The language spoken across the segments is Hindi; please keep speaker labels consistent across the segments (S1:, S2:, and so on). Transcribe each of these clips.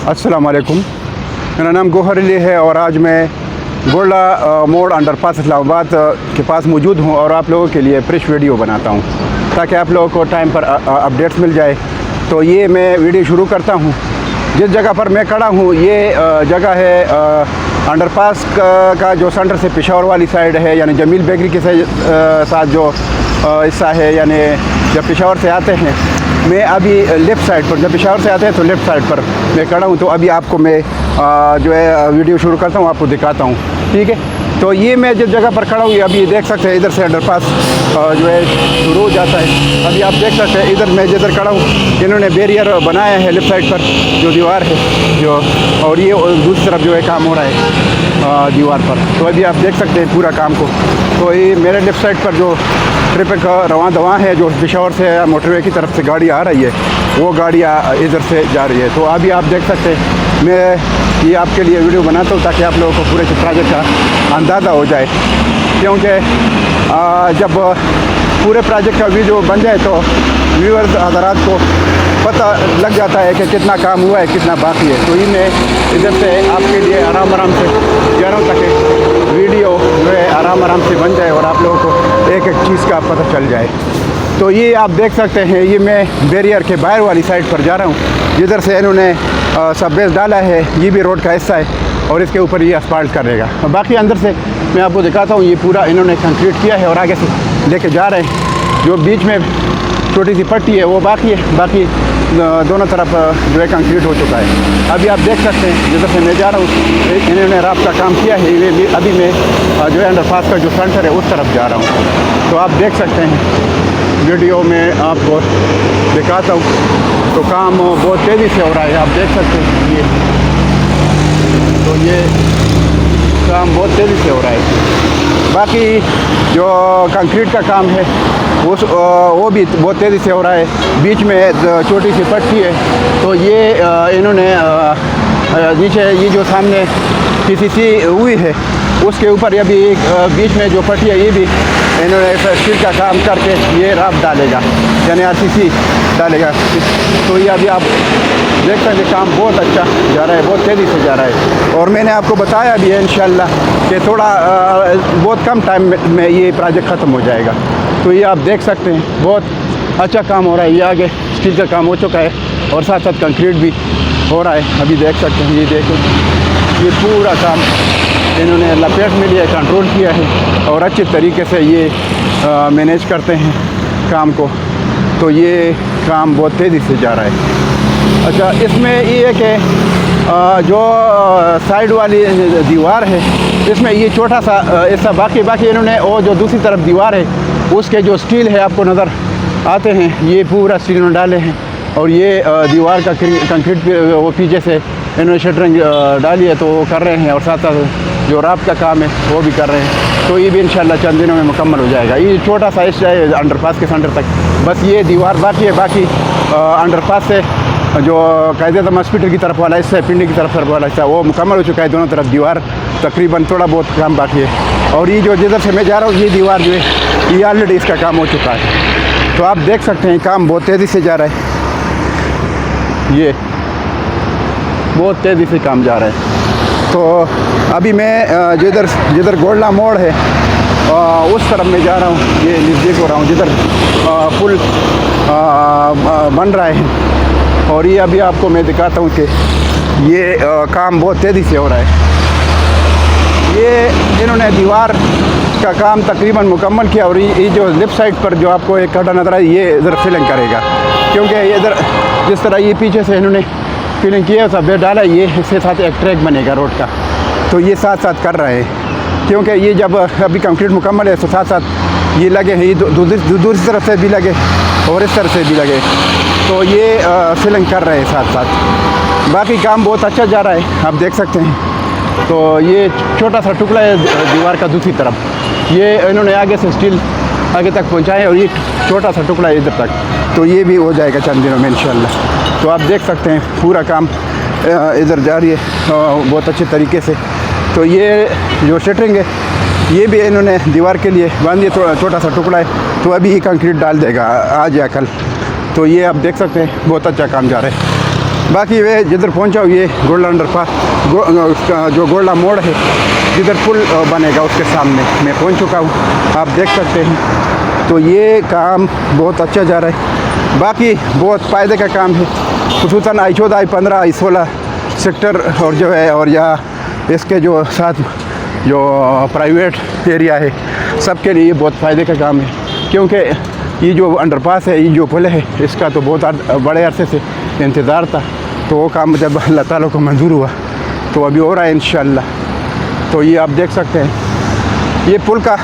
S1: अस्सलाम वालेकुम। मेरा नाम गौहर अली है और आज मैं गोला मोड़ अंडरपास इस्लामाबाद के पास मौजूद हूँ और आप लोगों के लिए फ्रेश वीडियो बनाता हूँ ताकि आप लोगों को टाइम पर अपडेट्स मिल जाए। तो ये मैं वीडियो शुरू करता हूँ। जिस जगह पर मैं खड़ा हूँ ये जगह है अंडरपास का जो सेंटर से पेशावर वाली साइड है, यानी जमील बेकरी के साथ जो हिस्सा है, यानी जब पेशावर से आते हैं मैं अभी लेफ़्ट साइड पर, जब पेशावर से आते हैं तो लेफ़्ट साइड पर मैं खड़ा हूँ। तो अभी आपको मैं जो है वीडियो शुरू करता हूँ, आपको दिखाता हूँ, ठीक है। तो ये मैं जिस जगह पर खड़ा हूँ ये अभी देख सकते हैं, इधर से अंडरपास जो है शुरू हो जाता है। अभी आप देख सकते हैं इधर मैं जिधर खड़ा हूँ इन्होंने बैरियर बनाया है लेफ़्ट साइड पर जो दीवार है जो, और ये दूसरी तरफ जो है काम हो रहा है दीवार पर। तो अभी आप देख सकते हैं पूरा काम को। तो ये मेरे लेफ़्ट साइड पर जो ट्रैफिक रवां दवा है, जो पेशावर से मोटरवे की तरफ से गाड़ी आ रही है, वो गाड़ियाँ इधर से जा रही है। तो अभी आप देख सकते हैं मैं ये आपके लिए वीडियो बनाता हूँ ताकि आप लोगों को पूरे प्रोजेक्ट का अंदाज़ा हो जाए, क्योंकि जब पूरे प्रोजेक्ट का वीडियो बन जाए तो व्यूअर्स हज़रात को पता लग जाता है कि कितना काम हुआ है, कितना बाकी है। तो ये मैं इधर से आपके लिए आराम से जा रहा हूँ ताकि वीडियो जो है आराम से बन जाए और आप लोगों को एक एक चीज़ का पता चल जाए। तो ये आप देख सकते हैं ये मैं बैरियर के बाहर वाली साइड पर जा रहा हूँ जिधर से इन्होंने सब बेस डाला है। ये भी रोड का हिस्सा है और इसके ऊपर ये असफाल्ट कर देगा। बाकी अंदर से मैं आपको दिखाता हूँ, ये पूरा इन्होंने कंक्रीट किया है और आगे से लेके जा रहे हैं। जो बीच में छोटी सी पट्टी है वो बाकी है, बाकी दोनों तरफ जो है कंक्रीट हो चुका है। अभी आप देख सकते हैं जिधर से मैं जा रहा हूँ इन्होंने रात का काम किया है। ये अभी मैं जो है अंडरपास का जो सेंटर है उस तरफ जा रहा हूँ। तो आप देख सकते हैं वीडियो में आपको दिखाता हूँ। तो काम बहुत तेज़ी से हो रहा है, आप देख सकते हैं ये। तो ये काम बहुत तेज़ी से हो रहा है। बाकी जो कंक्रीट का काम है वो भी बहुत तेज़ी से हो रहा है। बीच में छोटी सी पट्टी है तो ये इन्होंने नीचे ये जो सामने पीसीसी हुई है उसके ऊपर अभी बीच में जो पट्टी है ये भी इन्होंने स्टील का काम करके ये राब डालेगा, यानी आरसीसी डालेगा। तो ये अभी आप देख सकते हैं काम बहुत अच्छा जा रहा है, बहुत तेज़ी से जा रहा है। और मैंने आपको बताया भी है इंशाल्लाह कि थोड़ा बहुत कम टाइम में ये प्रोजेक्ट ख़त्म हो जाएगा। तो ये आप देख सकते हैं बहुत अच्छा काम हो रहा है। ये आगे स्टील का काम हो चुका है और साथ साथ कंक्रीट भी हो रहा है। अभी देख सकते हैं, ये देखें ये पूरा काम इन्होंने लपेट में लिया, कंट्रोल किया है और अच्छे तरीके से ये मैनेज करते हैं काम को। तो ये काम बहुत तेज़ी से जा रहा है। अच्छा, इसमें ये है कि जो साइड वाली दीवार है इसमें ये छोटा सा ऐसा बाकी इन्होंने, और जो दूसरी तरफ दीवार है उसके जो स्टील है आपको नज़र आते हैं, ये पूरा स्टील में डाले हैं। और ये दीवार का कंक्रीट वो पीछे से इन्होंने शटरिंग डाली है तो वो कर रहे हैं, और साथ साथ जो रात का काम है वो भी कर रहे हैं। तो ये भी इंशाल्लाह चंद दिनों में मुकम्मल हो जाएगा। ये छोटा सा हिस्सा है अंडरपास के सेंटर तक, बस ये दीवार बाकी है। बाकी अंडरपास से जो कायदे हॉस्पिटल की तरफ वाला हिस्सा है, पिंडी की तरफ वाला हिस्सा, वो मुकम्मल हो चुका है। दोनों तरफ दीवार तकरीबन थोड़ा बहुत काम बाकी है। और ये जो जिधर से मैं जा रहा हूँ ये दीवार जो है ये ऑलरेडी इसका काम हो चुका है। तो आप देख सकते हैं काम बहुत तेज़ी से जा रहा है, ये बहुत तेज़ी से काम जा रहा है। तो अभी मैं जिधर गोला मोड़ है उस तरफ मैं जा रहा हूँ, ये नज़दीक हो रहा हूँ जिधर पुल बन रहा है। और ये अभी आपको मैं दिखाता हूँ कि ये काम बहुत तेज़ी से हो रहा है। ये इन्होंने दीवार का काम तकरीबन मुकम्मल किया और ये जो लेफ़्ट साइड पर जो आपको एक खड्डा नज़र है ये इधर फिलिंग करेगा, क्योंकि ये इधर जिस तरह ये पीछे से इन्होंने फिलिंग किया सब बेड डाला, ये इसके साथ एक ट्रैक बनेगा रोड का। तो ये साथ साथ कर रहे हैं, क्योंकि ये जब अभी कंक्रीट मुकम्मल है तो साथ साथ ये लगे हैं, ये दूसरी तरफ से भी लगे और इस तरफ से भी लगे। तो ये फिलिंग कर रहे हैं साथ साथ। बाकी काम बहुत अच्छा जा रहा है, आप देख सकते हैं। तो ये छोटा सा टुकड़ा है दीवार का दूसरी तरफ, ये इन्होंने आगे से स्टील आगे तक पहुँचाए और ये छोटा सा टुकड़ा है इधर तक। तो ये भी हो जाएगा चंद दिनों में इंशाल्लाह। तो आप देख सकते हैं पूरा काम इधर जारी है बहुत अच्छे तरीके से। तो ये जो शटरिंग है ये भी इन्होंने दीवार के लिए बांध दिया, छोटा सा टुकड़ा है। तो अभी ये कंक्रीट डाल देगा आज या कल। तो ये आप देख सकते हैं बहुत अच्छा काम जा रहा है। बाकी वे जिधर पहुंचा हूँ ये गोल्डा अंडरपास जो गोल्डा मोड़ है जिधर पुल बनेगा उसके सामने मैं पहुंच चुका हूँ, आप देख सकते हैं। तो ये काम बहुत अच्छा जा रहा है, बाकी बहुत फ़ायदे का काम है, खुसूसन I14 I15 I16 सेक्टर और जो है और यहाँ इसके जो साथ जो प्राइवेट एरिया है सबके लिए बहुत फ़ायदे का काम है, क्योंकि ये जो अंडरपास है, ये जो पुल है, इसका तो बहुत बड़े अरसे से इंतज़ार था। तो वो काम जब अल्लाह ताला को मंजूर हुआ तो अभी हो रहा है इंशाअल्लाह। तो ये आप देख सकते हैं, ये पुल का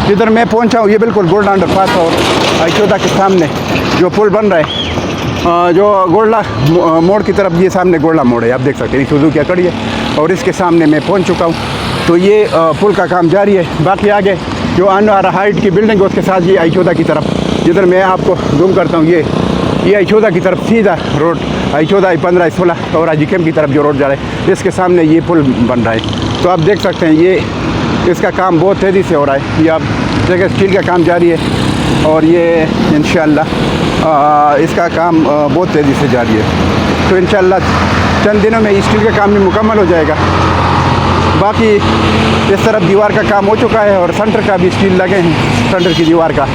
S1: जिधर मैं पहुंचा हूँ ये बिल्कुल गोल्डा अंडरपास और I14 के सामने जो पुल बन रहा है, जो गोल्डा मोड़ की तरफ, ये सामने गोल्डा मोड़ है, आप देख सकते हैं सुजुकी खड़ी है और इसके सामने मैं पहुंच चुका हूँ। तो ये पुल का काम जारी है। बाकी आगे जो अनवार हाइट की बिल्डिंग है उसके साथ ये I14 की तरफ, जिधर मैं आपको जूम करता हूँ, ये I14 की तरफ सीधा रोड I14 I15 I16 और हाजी कैंप की तरफ जो रोड जा रहा है, इसके सामने ये पुल बन रहा है। तो आप देख सकते हैं ये इसका काम बहुत तेज़ी से हो रहा है। ये आप देखिए स्टील का काम जारी है और ये इंशाअल्लाह इसका काम बहुत तेज़ी से जारी है। तो इंशाअल्लाह चंद दिनों में स्टील का काम भी मुकम्मल हो जाएगा। बाकी इस तरफ दीवार का काम हो चुका है और सेंटर का भी स्टील लगे हैं, सेंटर की दीवार का,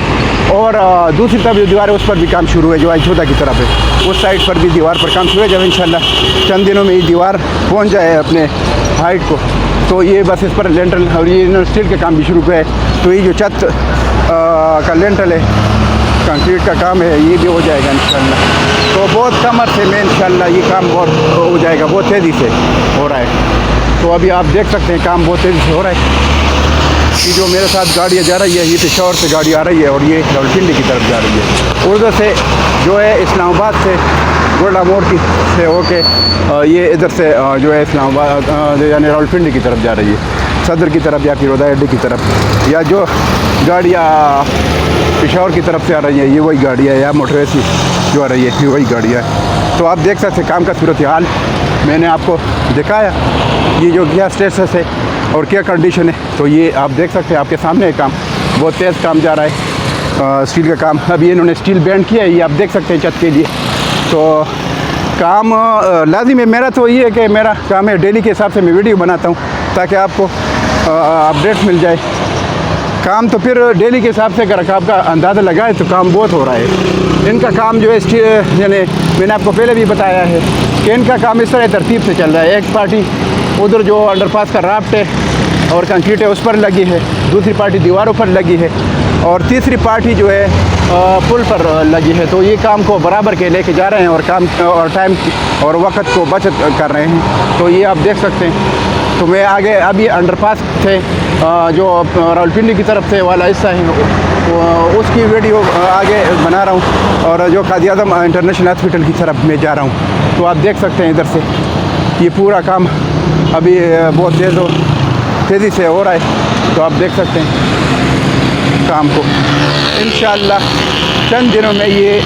S1: और दूसरी तरफ जो दीवार है उस पर भी काम शुरू है जो I14 की तरफ है, उस साइड पर भी दीवार पर काम शुरू है। जब इंशाअल्लाह चंद दिनों में ये दीवार पहुंच जाए अपने हाइट को, तो ये बस इस पर लेंटल और ये स्टील का काम भी शुरू किया है। तो ये जो छत का लेंटल है, कंक्रीट का काम है, ये भी हो जाएगा इंशाअल्लाह। तो बहुत कम अरसे में इंशाअल्लाह ये काम बहुत हो जाएगा, बहुत तेज़ी से हो रहा है। तो अभी आप देख सकते हैं काम बहुत तेज़ी से हो रहा है। ये जो मेरे साथ गाड़ियाँ जा रही है, ये पेशावर से गाड़ी आ रही है और ये रावलपिंडी की तरफ जा रही है। उधर से जो है इस्लामाबाद से गोल्डा मोड़ की से होके ये इधर से जो है इस्लामाबाद यानी रावलपिंडी की तरफ जा रही है, सदर की तरफ या फिर उदय अड्डे की तरफ, या जो गाड़ियाँ पेशावर की तरफ से आ रही है ये वही गाड़ियाँ, या मोटरवेज जो आ रही है ये वही गाड़ियाँ। तो आप देख सकते हैं काम का सूरत हाल मैंने आपको दिखाया, ये जो क्या स्टेटस है और क्या कंडीशन है। तो ये आप देख सकते हैं आपके सामने है काम, बहुत तेज़ काम जा रहा है स्टील का काम। अभी इन्होंने स्टील बैंड किया है, ये आप देख सकते हैं छत के लिए। तो काम लाजिम है मेरा, तो ये है कि मेरा काम है डेली के हिसाब से मैं वीडियो बनाता हूँ ताकि आपको अपडेट मिल जाए। काम तो फिर डेली के हिसाब से अगर आपका अंदाज़ा लगाए तो काम बहुत हो रहा है। इनका काम जो है यानी मैंने आपको पहले भी बताया है कि इनका काम इस तरह तरतीब से चल रहा है। एक पार्टी उधर जो अंडरपास का राफ्ट है और कंक्रीट है उस पर लगी है, दूसरी पार्टी दीवारों पर लगी है और तीसरी पार्टी जो है पुल पर लगी है। तो ये काम को बराबर के लेके जा रहे हैं और काम और टाइम और वक्त को बचत कर रहे हैं। तो ये आप देख सकते हैं। तो मैं आगे अभी अंडरपास से जो रावलपिंडी की तरफ से वाला हिस्सा है उसकी वीडियो आगे बना रहा हूँ और जो कादिर-ए-आज़म इंटरनेशनल हॉस्पिटल की तरफ मैं जा रहा हूँ। तो आप देख सकते हैं इधर से ये पूरा काम अभी बहुत तेज़ी से हो रहा है। तो आप देख सकते हैं काम को इंशाअल्लाह चंद दिनों में ये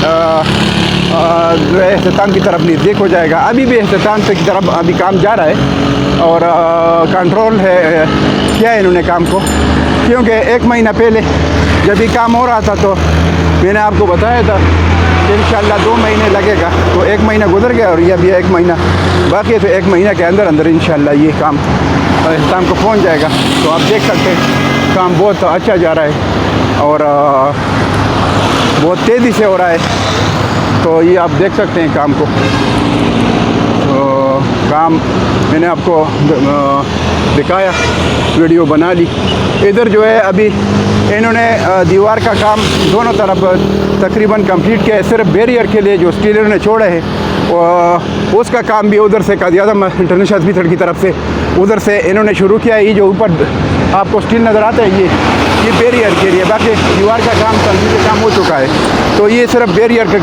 S1: जो है अख्ताम की तरफ नज़दीक हो जाएगा। अभी भी अख्ताम की तरफ अभी काम जा रहा है और कंट्रोल है किया है इन्होंने काम को, क्योंकि एक महीना पहले जब ये काम हो रहा था तो मैंने आपको बताया था कि इंशाअल्लाह 2 महीने लगेगा। तो 1 महीना गुजर गया और ये अभी 1 महीना बाकी है। तो 1 महीना के अंदर अंदर इंशाअल्लाह ये काम अख्ताम को पहुंच जाएगा। तो आप देख सकते हैं काम बहुत अच्छा जा रहा है और बहुत तेज़ी से हो रहा है। तो ये आप देख सकते हैं काम को। तो काम मैंने आपको दिखाया, वीडियो बना ली। इधर जो है अभी इन्होंने दीवार का काम दोनों तरफ तकरीबन कंप्लीट किया है। सिर्फ बैरियर के लिए जो स्टील इन्होंने छोड़े हैं उसका काम भी उधर से कादिर-ए-आज़म इंटरनेशनल हॉस्पिटल की तरफ से उधर से इन्होंने शुरू किया है। ये जो ऊपर आपको स्टील नज़र आता है ये बैरियर के लिए, बाकी दीवार का काम कंप्लीट काम हो चुका है। तो ये सिर्फ बैरियर का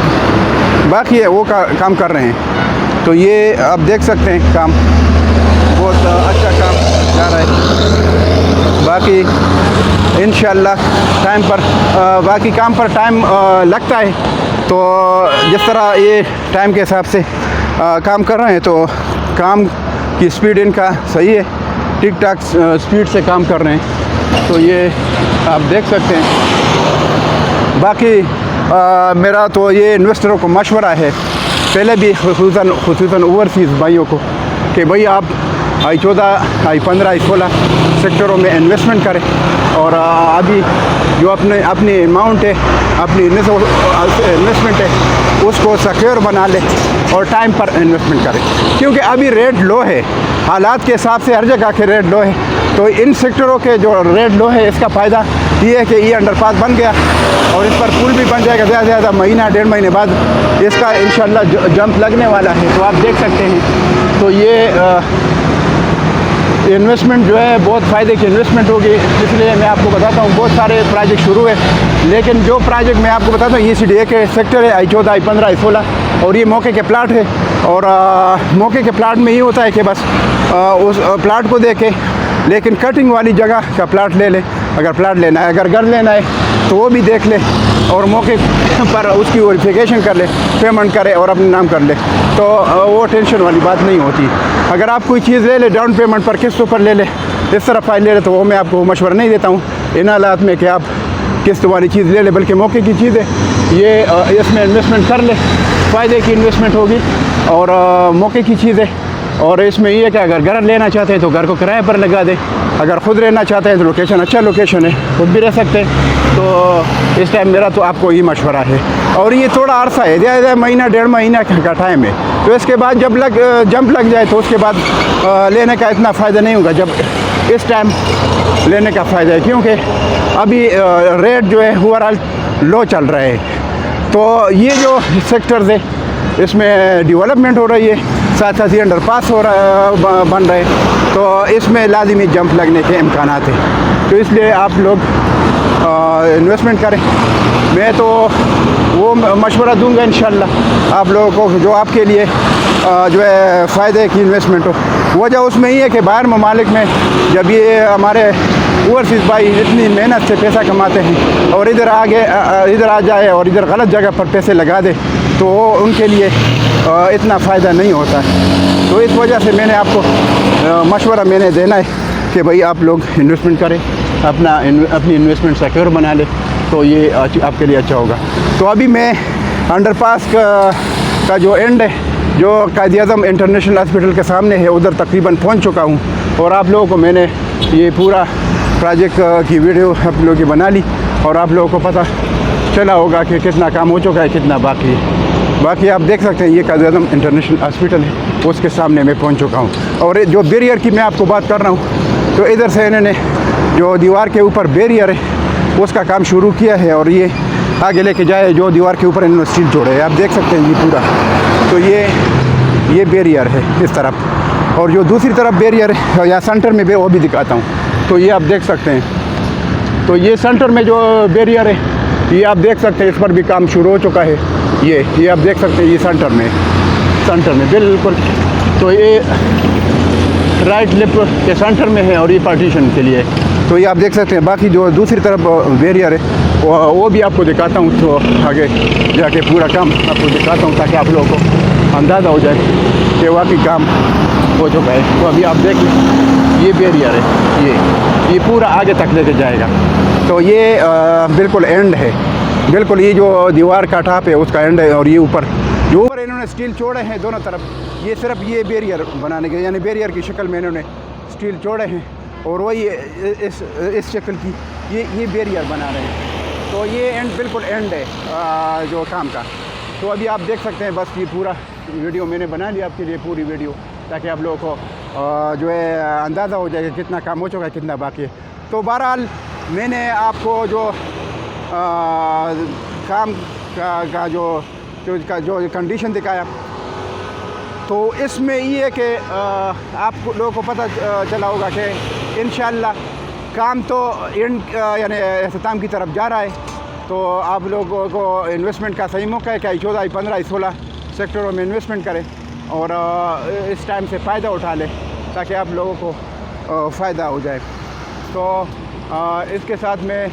S1: बाकी है, वो काम कर रहे हैं। तो ये आप देख सकते हैं काम बहुत अच्छा काम जा रहा है। बाकी इंशाअल्लाह टाइम पर बाकी काम पर टाइम लगता है। तो जिस तरह ये टाइम के हिसाब से काम कर रहे हैं तो काम की स्पीड इनका सही है, ठीक ठाक स्पीड से काम कर रहे हैं। तो ये आप देख सकते हैं। बाकी मेरा तो ये इन्वेस्टरों को मशवरा है पहले भी खुसूसन ओवरसीज़ भाइयों को कि भाई आप I-14, I-15, I-16 सेक्टरों में इन्वेस्टमेंट करें और अभी जो अपनी अमाउंट है, अपनी इन्वेस्टमेंट है, उसको सिक्योर बना ले और टाइम पर इन्वेस्टमेंट करें, क्योंकि अभी रेट लो है, हालात के हिसाब से हर जगह के रेट लो है। तो इन सेक्टरों के जो रेट लो है, इसका फ़ायदा ये है कि ये अंडरपास बन गया और इस पर पुल भी बन जाएगा ज़्यादा से ज़्यादा महीना 1.5 महीने बाद इसका इंशाल्लाह जंप लगने वाला है। तो आप देख सकते हैं, तो ये इन्वेस्टमेंट जो है बहुत फ़ायदे की इन्वेस्टमेंट होगी। इसलिए मैं आपको बताता हूँ, बहुत सारे प्रोजेक्ट शुरू है, लेकिन जो प्रोजेक्ट मैं आपको बताता हूँ, ये ECDA के सेक्टर है, I-14, I-15, I-16 और ये मौके के प्लाट है। और मौके के प्लाट में ये होता है कि बस उस प्लाट को देखे, लेकिन कटिंग वाली जगह का प्लाट ले ले, अगर प्लाट लेना है, अगर घर लेना है तो वो भी देख ले और मौके पर उसकी वेरिफिकेशन कर ले, पेमेंट करे और अपने नाम कर ले, तो वो टेंशन वाली बात नहीं होती। अगर आप कोई चीज़ ले ले डाउन पेमेंट पर, किस्तों पर ले ले, इस तरह फाइल ले ले, तो वो मैं आपको मशवरा नहीं देता हूँ इन हालात में कि आप किस्त वाली चीज़ ले ले, बल्कि मौके की चीज़ है ये, इसमें इन्वेस्टमेंट कर ले, फ़ायदे की इन्वेस्टमेंट होगी और मौके की चीज़ है। और इसमें ये है कि अगर घर लेना चाहते हैं तो घर को किराए पर लगा दे, अगर ख़ुद रहना चाहते हैं तो लोकेशन अच्छा लोकेशन है, खुद भी रह सकते हैं। तो इस टाइम मेरा तो आपको ये मशवरा है। और ये थोड़ा अरसा है, ज़्यादा महीना 1.5 महीना का टाइम है, तो इसके बाद जब जंप लग जाए तो उसके बाद लेने का इतना फ़ायदा नहीं होगा जब इस टाइम लेने का फ़ायदा है, क्योंकि अभी रेट जो है ओवरऑल लो चल रहा है। तो ये जो सेक्टर्स है इसमें डेवलपमेंट हो रही है, साथ साथ ही अंडरपास हो रहा बन रहे, तो इसमें लाजिमी जंप लगने के इम्कानात हैं। तो इसलिए आप लोग इन्वेस्टमेंट करें। मैं तो वो मशवरा दूंगा इंशाल्लाह आप लोगों को जो आपके लिए जो है फ़ायदे की इन्वेस्टमेंट हो। वजह उसमें ही है कि बाहर ममालिक में जब ये हमारे ओवरसीज़ भाई इतनी मेहनत से पैसा कमाते हैं और इधर आ जाए और इधर गलत जगह पर पैसे लगा दे, तो उनके लिए इतना फ़ायदा नहीं होता है। तो इस वजह से मैंने आपको मशवरा मैंने देना है कि भाई आप लोग इन्वेस्टमेंट करें, अपनी इन्वेस्टमेंट सिक्योर बना ले, तो ये आपके लिए अच्छा होगा। तो अभी मैं अंडरपास का जो एंड है, जो कायद-ए-आज़म इंटरनेशनल हॉस्पिटल के सामने है, उधर तकरीबन पहुंच चुका हूं और आप लोगों को मैंने ये पूरा प्रोजेक्ट की वीडियो आप लोगों की बना ली और आप लोगों को पता चला होगा कि कितना काम हो चुका है, कितना बाकी है। बाकी आप देख सकते हैं ये कायद-ए-आज़म इंटरनेशनल हॉस्पिटल है, उसके सामने मैं पहुंच चुका हूं। और जो बैरियर की मैं आपको बात कर रहा हूं, तो इधर से इन्होंने जो दीवार के ऊपर बैरियर है उसका काम शुरू किया है और ये आगे लेके जाए, जो दीवार के ऊपर इन्होंने स्टील जोड़े है, आप देख सकते हैं ये पूरा। तो ये बैरियर है इस तरफ, और जो दूसरी तरफ बैरियर है या सेंटर में वो भी दिखाता हूँ। तो ये आप देख सकते हैं, तो ये सेंटर में जो बैरियर है ये आप देख सकते हैं, इस पर भी काम शुरू हो चुका है। ये आप देख सकते हैं, ये सेंटर में बिल्कुल, तो ये राइट लेफ्ट के सेंटर में है और ये पार्टीशन के लिए। तो ये आप देख सकते हैं। बाकी जो दूसरी तरफ बैरियर है वो भी आपको दिखाता हूँ, तो आगे जाके पूरा काम आपको दिखाता हूँ ताकि आप लोगों को अंदाज़ा हो जाए कि वाकई काम हो चुका है। तो अभी आप देख लें, ये बैरियर है, ये पूरा आगे तक लेके जाएगा। तो ये बिल्कुल एंड है, बिल्कुल ये जो दीवार का टाप है उसका एंड है। और ये ऊपर जो ऊपर इन्होंने स्टील जोड़े हैं दोनों तरफ, ये सिर्फ ये बैरियर बनाने के, यानी बैरियर की शक्ल में इन्होंने स्टील जोड़े हैं और वही इस शक्ल की ये बैरियर बना रहे हैं। तो ये एंड बिल्कुल एंड है जो काम का। तो अभी आप देख सकते हैं, बस ये पूरा वीडियो मैंने बना लिया आपके लिए, पूरी वीडियो, ताकि आप लोगों को जो है अंदाज़ा हो जाएगा कितना काम हो चुका है, कितना बाकी है। तो बहरहाल मैंने आपको जो काम का जो कंडीशन दिखाया, तो इसमें ये है कि आप लोगों को पता चला होगा कि इंशाल्लाह काम तो एंड यानी अख्ताम की तरफ जा रहा है। तो आप लोगों को इन्वेस्टमेंट का सही मौका है कि I-14, I-15, I-16 सेक्टरों में इन्वेस्टमेंट करें और इस टाइम से फ़ायदा उठा लें ताकि आप लोगों को फ़ायदा हो जाए। तो इसके साथ मैं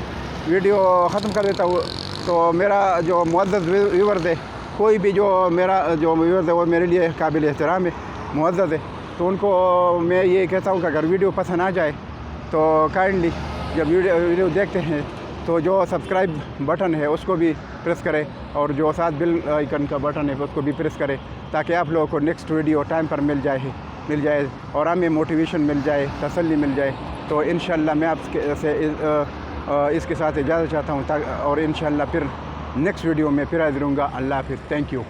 S1: वीडियो ख़त्म कर देता हूँ। तो मेरा जो मुअज़्ज़ज़ व्यूअर्स है, कोई भी जो मेरा जो व्यूअर्स है वो मेरे लिए काबिल एहतराम है, मुअज़्ज़ज़ है, तो उनको मैं ये कहता हूँ कि अगर वीडियो पसंद आ जाए तो काइंडली जब वीडियो देखते हैं तो जो सब्सक्राइब बटन है उसको भी प्रेस करें और जो साथ बेल आइकन का बटन है उसको भी प्रेस करें, ताकि आप लोगों को नेक्स्ट वीडियो टाइम पर मिल जाए और हमें मोटिवेशन मिल जाए, तसल्ली मिल जाए। तो इंशाअल्लाह मैं आपके से इसके साथ इजाज़त चाहता हूँ और इंशाअल्लाह फिर नेक्स्ट वीडियो में फिर हाज़िर होऊंगा। अल्लाह हाफ़िज़। Thank you.